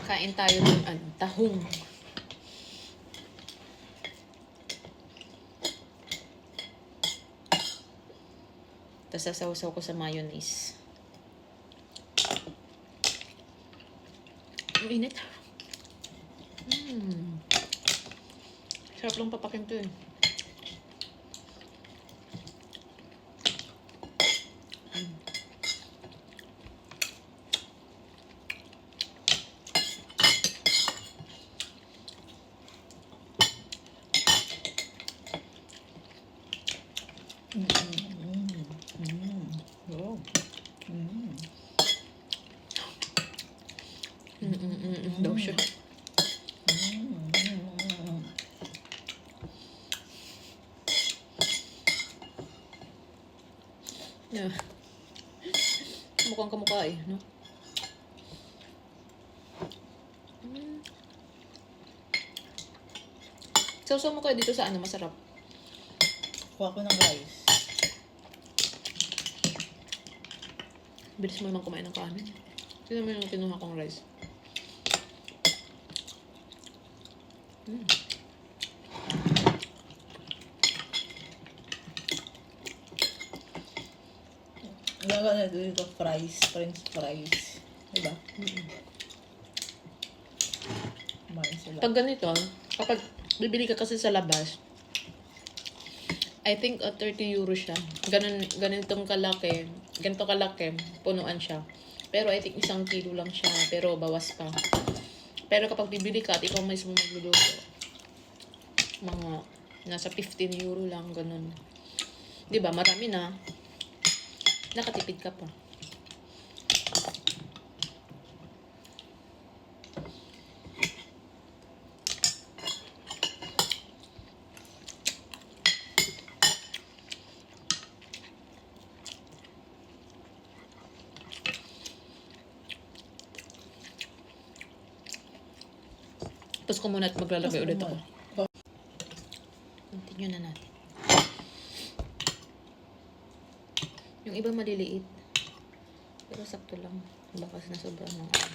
Kain tayo ng tahong. Tapos sasaw-saw ko sa mayonnaise. Ang init. Sarap lang papakin to eh. Wow. Daw siya. Yeah. Mukhang kamukha eh, no? Sausaw mo kayo dito sa ano, masarap. Kuha ko ng rice. Bilis mo naman kumain ng kanin. Tignan mo yung kinuha kong rice. Gagawin na dito fries, french fries. Diba? Kumain sila. Pag ganito, kapag bibili ka kasi sa labas, I think 30 euro siya. Ganitong kalaki, ganito kalaki, punuan siya. Pero I think 1 kilo lang siya, pero bawas pa. Pero kapag bibili ka at ikaw mismo magluluto, mga nasa 15 euro lang, ganun. Diba, marami na. Nakatipid ka pa. Tapos ko muna at maglalagay ulit ako. Continue na natin. Yung iba maliliit. Pero sakto lang. Baka na sobrang ng ano.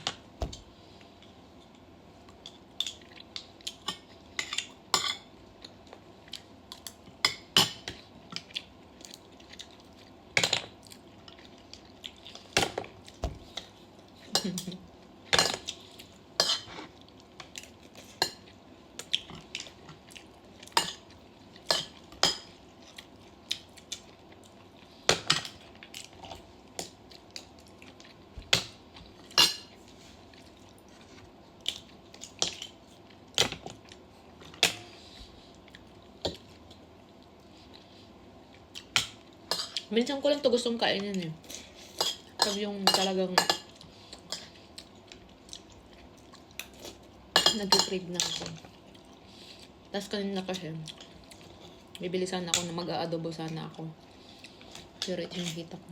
Minsan ko lang to gustong kainin eh. Pag yung talagang nag-crave na ako. Tapos kanina kasi, bibili sana ako na mag-aadobo sana ako. Pero ito yung kita ko.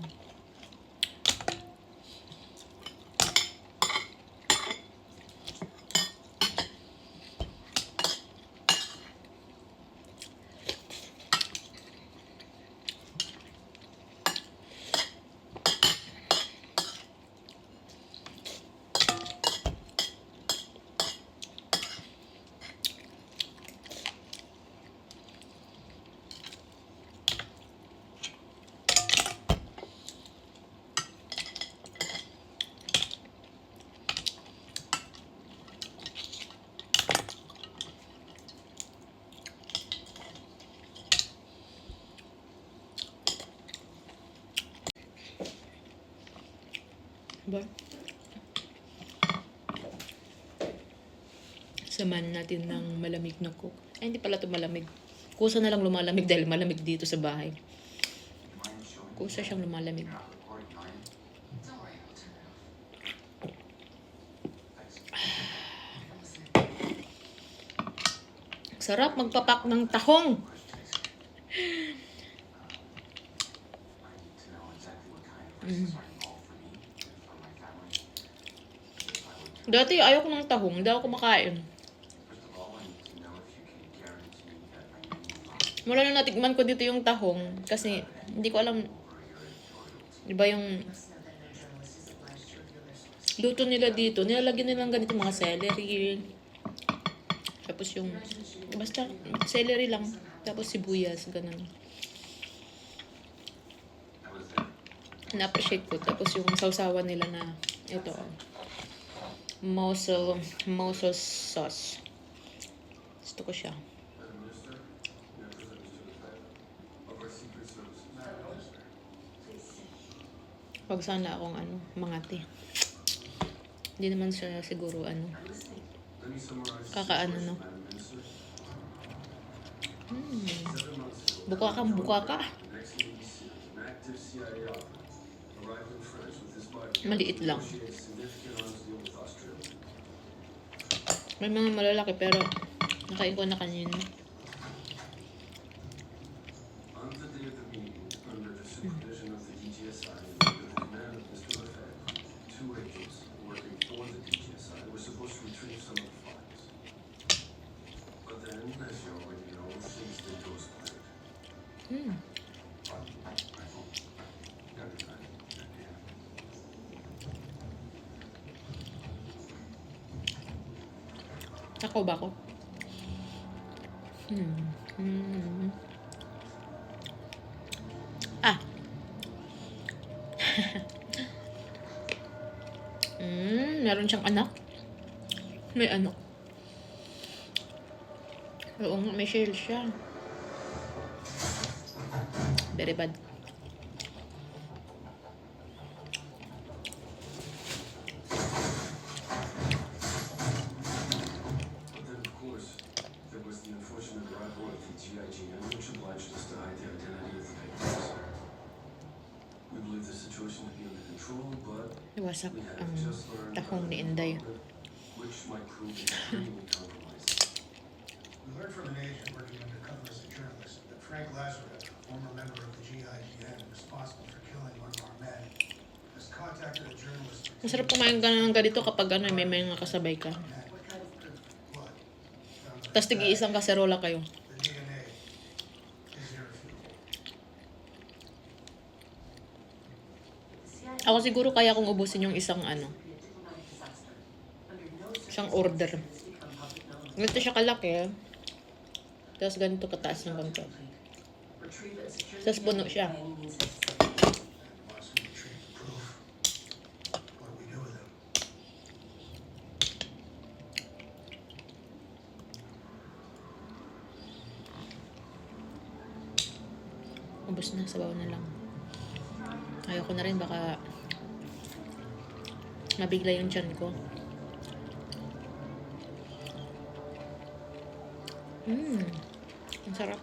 Ba? Samahan natin ng malamig na coke. Ay, hindi pala ito malamig. Kusa na lang lumalamig dahil malamig dito sa bahay. Kusa siyang lumalamig. Sarap magpapak ng tahong. Dati ayaw ko ng tahong, hindi ako kumakain. Mula nung natikman ko dito yung tahong, kasi hindi ko alam, di ba yung luto nila dito, nilalagyan nilang ganito mga celery. Tapos yung, basta celery lang. Tapos sibuyas, ganun. Na-appreciate ko. Tapos yung sausawan nila na, ito, moso sauce. Gusto ko siya. Wag sana akong mangati. Hindi naman siya siguro kakaano no. Buka ka. Maliit lang. May mga malalaki pero nakain ko na kanina. On the day of the meeting, under the supervision of the DGSI and under the command of Mr. Lefebvre, 2 agents working for the DGSI were supposed to retrieve some of the files. But then, as you already know, things did go spiral. Ako ba ako? Ah. Meron siyang anak. May anak. Oo nga, may shell siya. Very bad. But then, of course, there was the unfortunate arrival of the GIGN, which obliged us to hide the identity of the victims. We believe the situation to be under control, but Iwasak we have ang just learned tahong ni about Inday. a development which might prove extremely compromising. We learned from an agent working undercover as a journalist that Frank Lazarek, a former member of the GIGN responsible for killing one of our men, has contacted a journalist. Masarap kumain ka ng ganito kapag may mga kasabay ka. Blood. Tapos tigi-isang kaserola kayo. The DNA is irrefutable. Ako siguro kaya kong ubusin yung isang isang order. Ganito siya kalaki. Tapos ganito kataas ng ganito. Tapos puno siya. And once we retrieve the proof, what do we do with him? Ubus na, sabaw na lang. Ayoko na rin, baka mabigla yung tiyan ko. Ang sarap.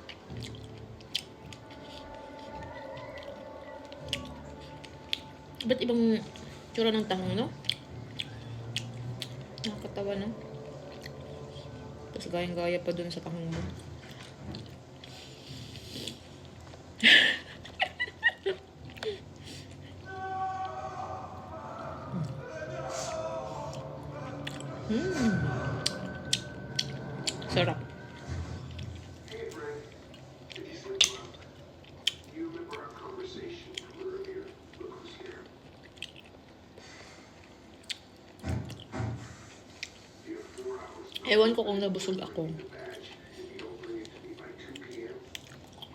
Ba't ibang tsura ng tahong, no? Nakakatawa, no? Tapos gayang-gaya pa dun sa tahong mo. Sarap. Hey, Frank. Did you sleep well? You remember our conversation from earlier? Look who's here. You have 4 hours. Ewan ko kung nabusog ako. The badge. If you don't bring it to me by 2 p.m.,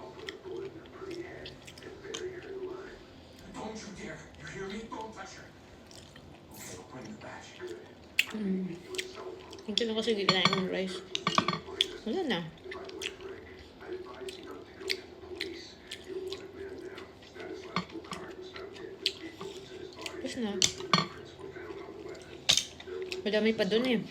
I'll put a bullet in her pretty head and bury her in line. Don't you dare! You hear me? Don't touch her! Okay, I'll bring the badge. Good. You and so Hindi lang kasi kinain ng rice. Wala na. By the way, Frank, I advise you not to go to the police. You're a wanted man now. Stanislav Bukard was found dead with 3 bullets in his body. Tapos na. Fingerprints were found on the weapon. Madami pa dun eh.